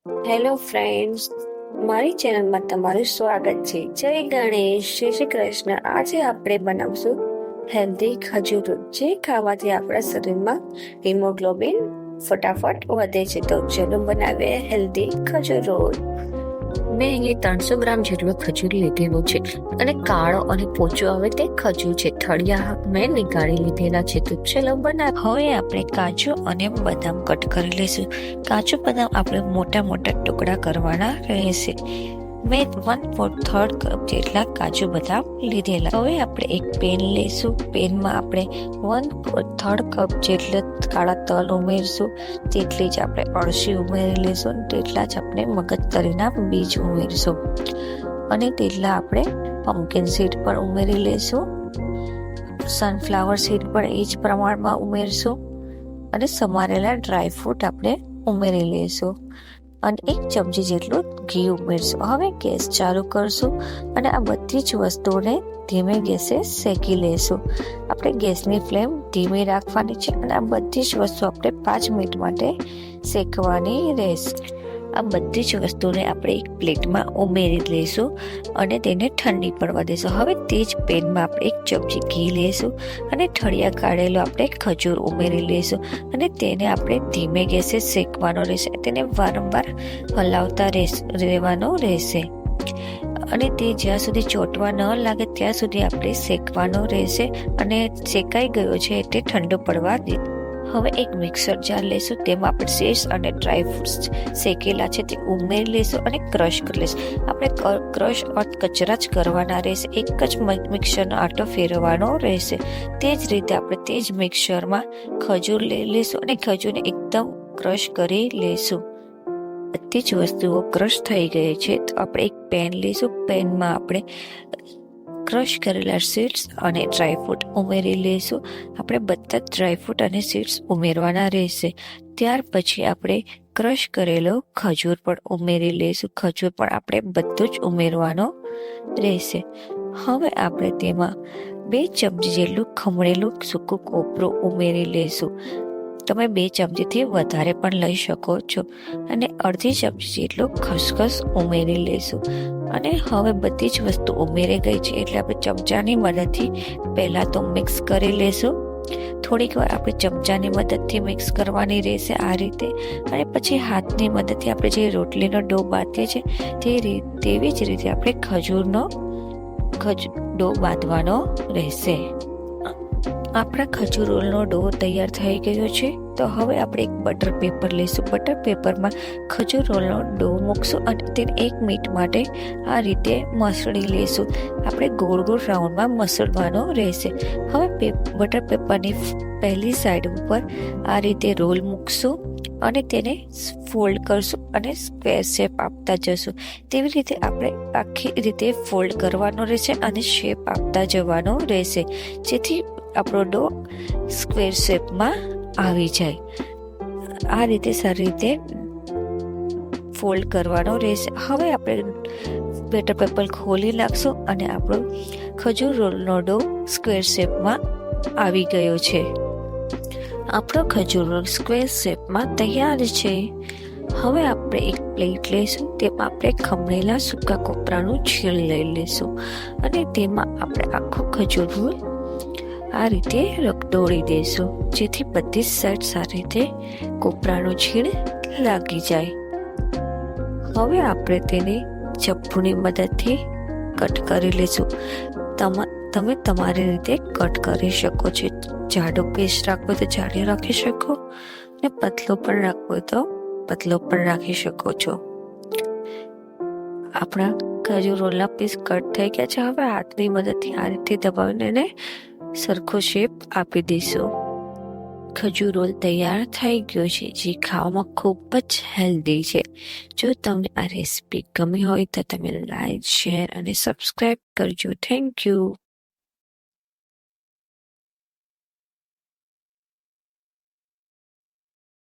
Hello friends, મારી ચેનલમાં તમારું સ્વાગત છે. જય ગણેશ, જય શ્રી કૃષ્ણ. આજે આપણે બનાવશું હેલ્ધી ખજૂર, જે ખાવાથી આપણા શરીરમાં હિમોગ્લોબિન ફટાફટ વધે છે. તો ચલો બનાવીએ હેલ્ધી ખજૂર રોલ. મેં અહીં 300 ગ્રામ જેટલો ખજૂર લીધેલો છે અને કાળો અને પોચો આવે તે ખજૂર છે. થળિયા મેં નીકાળી લીધેલા છે. તો ચલો બનાવ. હવે આપણે કાજુ અને બદામ કટ કરી લઈશું. કાજુ બદામ આપણે મોટા મોટા ટુકડા કરવાના રહેશે. મેં 1/3 કપ જેટલા કાજુ બદામ લીધેલા. હવે આપણે એક પેન લઈશું. પેનમાં આપણે 1/3 કપ જેટલા કાળા તલ ઉમેરશું. તેટલી જ આપણે અળસી ઉમેરી લઈશું. તેટલા જ આપણે મગજતરીના બીજ ઉમેરશું અને તેટલા આપણે પમ્પકિન સીડ પણ ઉમેરી લઈશું. સનફ્લાવર સીડ પણ એ જ પ્રમાણમાં ઉમેરશું અને સમારેલા ડ્રાયફ્રૂટ આપણે ઉમેરી લઈશું અને 1 ચમચી જેટલું ઘી ઉમેરશું. હવે ગેસ ચાલુ કરશું અને આ બધી જ વસ્તુઓને ધીમે ગેસે શેકી લઈશું. આપણે ગેસની ફ્લેમ ધીમી રાખવાની છે અને આ બધી જ વસ્તુ આપણે 5 મિનિટ માટે શેકવાની રહેશે. આ બધી જ વસ્તુને આપણે એક પ્લેટમાં ઉમેરી લઈશું અને તેને ઠંડી પડવા દઈશું. હવે તે જ પેનમાં આપણે 1 ચમચી ઘી લઈશું અને ઠળિયા કાઢેલો આપણે ખજૂર ઉમેરી લઈશું અને તેને આપણે ધીમે ગેસે શેકવાનો રહેશે. તેને વારંવાર હલાવતા રહેવાનો રહેશે અને તે જ્યાં સુધી ચોંટવા ન લાગે ત્યાં સુધી આપણે શેકવાનો રહેશે અને શેકાઈ ગયો છે એટલે ઠંડો પડવા દે. હવે એક મિક્સર જાર લઈશું. તેમાં આપણે શેષ અને ડ્રાયફ્રૂટ્સ શેકેલા છે તે ઉમેરી લઈશું અને ક્રશ કરી લઈશું. આપણે ક્રશ કચરા જ કરવાના રહેશે. એક જ મિક્સરનો આટો ફેરવવાનો રહેશે. તે જ રીતે આપણે તે જ મિક્સરમાં ખજૂર લઈ લઈશું અને ખજૂરને એકદમ ક્રશ કરી લઈશું. બધી જ વસ્તુઓ ક્રશ થઈ ગઈ છે તો આપણે એક પેન લઈશું. પેનમાં આપણે ક્રશ કરેલા સીડ્સ અને ડ્રાયફ્રૂટ ઉમેરી લઈશું. આપણે બધા જ ડ્રાયફ્રૂટ અને સીડ્સ ઉમેરવાના રહેશે. ત્યાર પછી આપણે ક્રશ કરેલો ખજૂર પણ ઉમેરી લઈશું. ખજૂર પણ આપણે બધું જ ઉમેરવાનો રહેશે. હવે આપણે તેમાં 2 ચમચી જેટલું ખમણેલું સૂકું કોપરું ઉમેરી લઈશું. તમે 2 ચમચીથી વધારે પણ લઈ શકો છો અને અડધી ચમચી જેટલું ખસખસ ઉમેરી લઈશું. અને હવે બધી જ વસ્તુ ઉમેરી ગઈ છે એટલે આપણે ચમચાની મદદથી પહેલાં તો મિક્સ કરી લઈશું. થોડીક વાર આપણે ચમચાની મદદથી મિક્સ કરવાની રહેશે આ રીતે અને પછી હાથની મદદથી આપણે જે રોટલીનો ડો બાંધીએ છીએ તેવી જ રીતે આપણે ખજૂરનો ડો બાંધવાનો રહેશે. આપણા ખજૂર રોલનો ડો તૈયાર થઈ ગયો છે. તો હવે આપણે એક બટર પેપર લઈશું. બટર પેપરમાં ખજૂર રોલનો ડો મૂકશું અને તેને 1 મિનિટ માટે આ રીતે મસળી લઈશું. આપણે ગોળ ગોળ રાઉન્ડમાં મસળવાનો રહેશે. હવે બટર પેપરની પહેલી સાઈડ ઉપર આ રીતે રોલ મૂકશું અને તેને ફોલ્ડ કરશું અને સ્ક્વેર શેપ આપતા જશું. તેવી રીતે આપણે આખી રીતે ફોલ્ડ કરવાનો રહેશે અને શેપ આપતા જવાનો રહેશે જેથી આપણો ડો સ્ક્વેર શેપમાં આવી જાય. આ રીતે સારી રીતે ફોલ્ડ કરવાનો રહેશે. હવે આપણે બટર પેપર ખોલી નાખશું અને આપણો ખજૂર રોલનો ડો સ્ક્વેર શેપમાં આવી ગયો છે. આપણો ખજૂર રોલ સ્ક્વેર શેપમાં તૈયાર છે. હવે આપણે એક પ્લેટ લઈશું. તેમાં આપણે ખમણેલા સૂકા કોપરાનું છીણ લઈ લઈશું અને તેમાં આપણે આખો ખજૂર રોલ આ રીતે રગદોળી દઈશું જેથી બધી જ સાઈડ સારી રીતે કોપરાનું છીણ લાગી જાય. હવે આપણે તેને ચપ્પુની મદદથી કટ કરી લઈશું. તમે તમારી રીતે કટ કરી શકો છો. જાડો પીસ રાખવો તો જાડી રાખી શકો ને પતલો પણ રાખવો તો પતલો પણ રાખી શકો છો. આપણા ખજૂર રોલના પીસ કટ થઈ ગયા છે. હવે હાથની મદદથી આ રીતે દબાવીને સરખો શેપ આપી દઈશું. ખજૂર રોલ તૈયાર થઈ ગયો છે જે ખાવામાં ખૂબ જ હેલ્ધી છે. જો તમને આ રેસીપી ગમી હોય તો તમે લાઈક, શેર અને સબસ્ક્રાઈબ કરજો. Thank you.